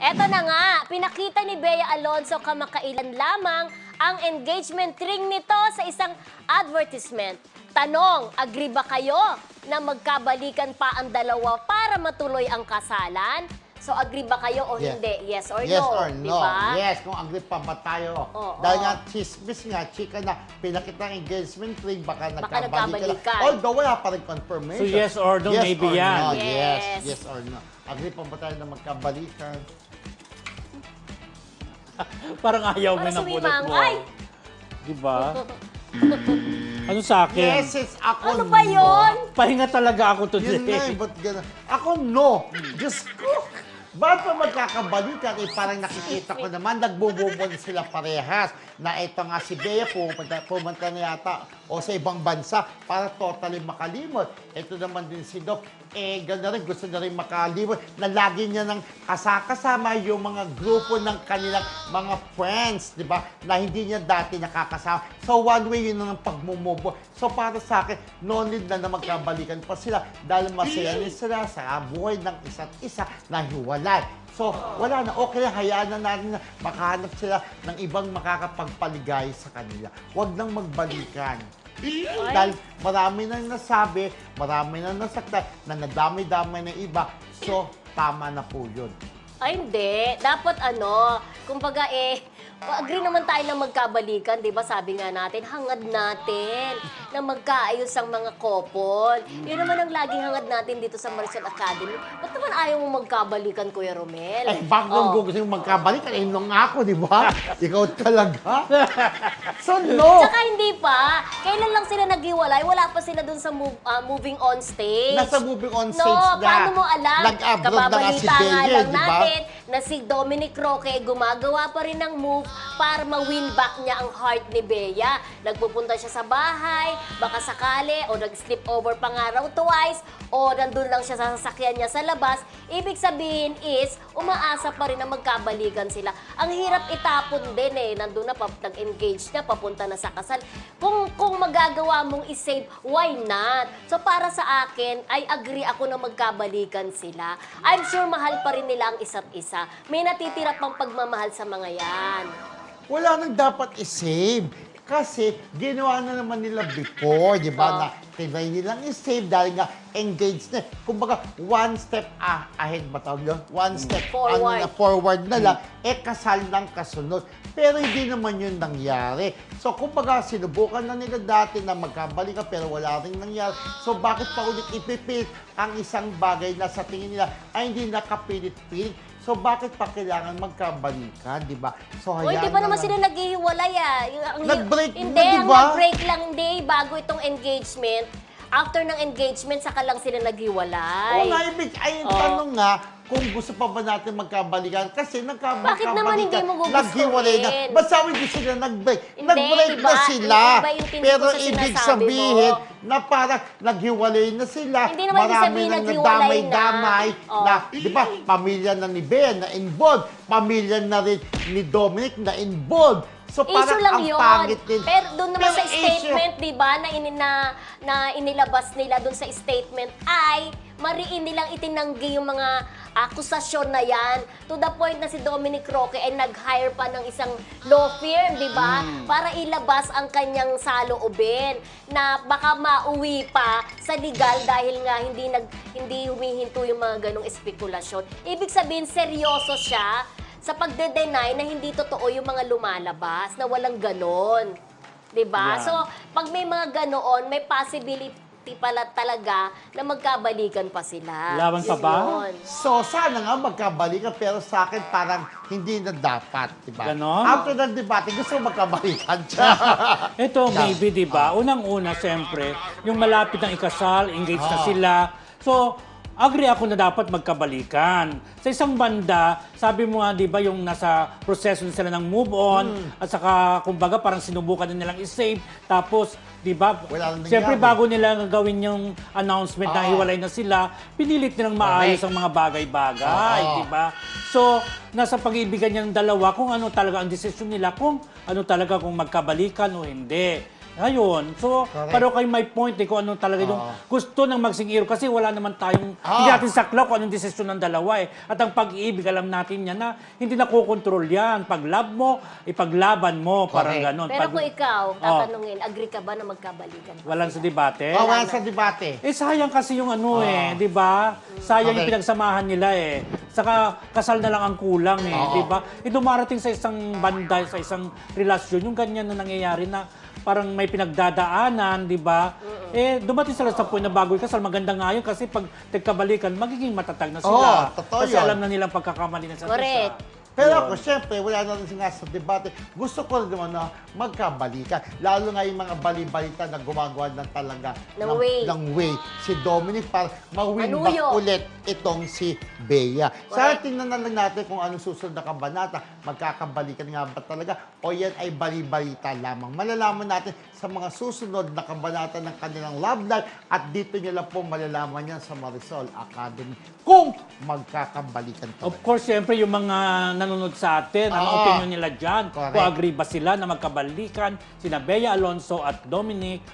Eto na nga, pinakita ni Bea Alonzo kamakailan lamang ang engagement ring nito sa isang advertisement. Tanong, agree ba kayo na magkabalikan pa ang dalawa para matuloy ang kasalan? So agree ba kayo o Yes. hindi? Yes or Yes no? or no. Diba? Yes, kung agree pa ba tayo. Oo. Dahil nga, chismis nga, chika na, pinakita ang engagement ring, baka nagkabalikan. nagkabalikan. Although wala pa rin confirmation. So yes or no, Yes maybe or yan. No. Yes. Yes, yes or no. Agree pa ba tayo na magkabalikan? Parang ayaw mo Para na bulot mo. sumimangay. Diba? Ano sa akin? Yes, it's ako Ano ba yun? Pahinga talaga ako today. Yun nga, ba't gano'n? Ako, no. Diyos ko. Ba't pa magkakabalikan? Eh, parang nakikita ko naman, nagbububon sila parehas. Na ito nga si Bea, pumunta na yata o sa ibang bansa para totally makalimot. Ito naman din si Doc. Eh, gano'n rin, gusto na rin makalimot na lagi niya nang kasama yung mga grupo ng kanilang mga friends, di ba? Na hindi niya dati nakakasama. So, one way yun ang pagmumubo. So, para sa akin, no need na magkabalikan pa sila dahil masaya rin sila sa buhay ng isa't isa na hiwalay. So, wala na. Okay, hayaan na natin na makahanap sila ng ibang makakapagpaligay sa kanila. Huwag nang magbalikan. Dahil marami nang nasabi, marami nang nasaktan, na nadami-dami ng iba. So, tama na po yun. Ay, hindi. Dapat kumbaga agree naman tayo na magkabalikan, di ba? Sabi nga natin, hangad natin na magkaayos ang mga couple. Yun naman ang laging hangad natin dito sa Marisol Academy. Ba't naman ayaw mo magkabalikan, Kuya Romel? Eh, bago gusto yung magkabalikan, eh, nung ako, di ba? Ikaw talaga. So, no. Tsaka hindi pa. Kailan lang sila naghiwalay? Wala pa sila dun sa moving on stage. Nasa moving on No, stage na. paano mo alam? Nag-abroad na nga si Kababalita nga Bea, lang di ba? natin na si Dominic Roque gumagawa pa rin ng move para ma-win back niya ang heart ni Bea. Nagpupunta siya sa bahay, baka sakali, o nag-sleep over pa nga raw twice, o nandun lang siya sa sasakyan niya sa labas. Ibig sabihin is, umaasa pa rin na magkabalikan sila. Ang hirap itapon din nandun na, nag-engage na, papunta na sa kasal. Kung magagawa mong isave, why not? So para sa akin, I agree ako na magkabalikan sila. I'm sure mahal pa rin nila ang isa't isa. May natitira pang pagmamahal sa mga yan. Wala nang dapat i-save. Kasi ginawa na naman nila before, di ba? Na tinry nilang i-save dahil nga engaged na. Kumbaga, one step ahead ba tawag yun? One step Forward. forward na lang, kasal ng kasunod. Pero hindi naman yun nangyari. So, kumbaga, sinubukan na nila dati na magkabalikan pero wala rin nangyari. So, bakit pa ulit ipipilit ang isang bagay na sa tingin nila ay hindi nakapilit-pilit? So, bakit pa kailangan magkabalikan, di ba? So, Uy, hayaan di ba na naman lang. sila naghihiwalay Nag-break na, Hindi, di ang ba? nag-break lang, hindi. Bago itong engagement, after ng engagement, saka lang sila naghiwalay. Oo nga, yung tanong nga, kung gusto pa ba natin magkabalikan? Kasi Bakit naman hindi mo gugustuhin? naghiwalay na. Ba't sabi hindi sila nag-break? Hindi, Nag-break diba? na sila. Iba yung tindi Pero ko sa ibig sinasabi sabihin mo. na parang naghiwalay na sila. Hindi naman ibig Marami sabihin nang naghiwalay nadamay-damay na. na, di ba, pamilya na ni Bea na involved. Pamilya na rin ni Dominic na involved. So, Issue parang lang ang yun. pangit din. Pero doon naman Pero sa issue- statement, di ba, na inilabas nila doon sa statement ay mariin nilang itinanggi yung mga akusasyon na yan to the point na si Dominic Roque ay nag-hire pa ng isang law firm, di ba? Para ilabas ang kanyang saloobin na baka mauwi pa sa legal dahil nga hindi humihinto yung mga ganong espekulasyon. Ibig sabihin, seryoso siya sa pagde-deny na hindi totoo yung mga lumalabas, na walang ganon. 'Di ba? Yeah. So, pag may mga ganoon, may possibility pala talaga na magkabalikan pa sila. Laban pa ba? Yun. So, sana nga magkabalikan, pero sa akin parang hindi na dapat, di ba? Ganon? After ng debate, gusto ko magkabalikan siya. Ito, maybe, di ba? Unang-una, siyempre, yung malapit ng ikasal, engaged na sila. So, agree ako na dapat magkabalikan. Sa isang banda, sabi mo nga, di ba, yung nasa proseso na sila ng move on, at saka, kumbaga, parang sinubukan na nilang i-save, tapos, di ba, Wala nang siyempre, nangyari. bago nila gawin yung announcement na hiwalay na sila, pinilit nilang maayos ang mga bagay-bagay, Oo. di ba? So, nasa pag-iibigan niya ng dalawa, kung ano talaga ang desisyon nila, kung ano talaga, kung magkabalikan o hindi. Ayun. So, Correct. pero kayo may point kung anong talaga yung gusto ng magsing-iro kasi wala naman tayong, hindi natin saklaw kung anong desisyon ng dalawa eh. At ang pag-ibig, alam natin yan na hindi nakokontrol yan. Pag love mo, ipaglaban mo, parang Correct. ganon. Pero Pag, kung ikaw, tatanungin, agree ka ba na magkabalikan? walang sa debate. Wala sa debate. Eh, sayang kasi yung ano di ba? Sayang yung Okay. pinagsamahan nila eh. Saka kasal na lang ang kulang eh, di ba? Eh, dumarating sa isang banda, sa isang relasyon, yung ganyan na nangyayari na parang may pinagdadaanan, di ba? Eh, dumating sila sa point na bago yung kasal, maganda nga yun kasi pag nagkabalikan, magiging matatag na sila. totoo Kasi yun. alam na nilang pagkakamali na sa Correct. Pero ako, syempre, wala na rin nga sa debate. Gusto ko rin naman na magkabalikan. Lalo nga yung mga bali-balita na gumagawa ng talaga Ng way. Si Dominic para ma-win back Manuyo. ulit itong si Bea. Sana Correct. tingnan na lang natin kung anong susunod na kabanata. Magkakabalikan nga ba talaga o yan ay bali-balita lamang. Malalaman natin sa mga susunod na kabanata ng kanilang love life at dito nyo lang po malalaman yan sa Marisol Academy kung magkakabalikan talaga. Of course, siyempre, yung mga nanonood sa atin, ano Oo. opinion nila dyan? Correct. Kung agree ba sila na magkabalikan, sina Bea Alonso at Dominic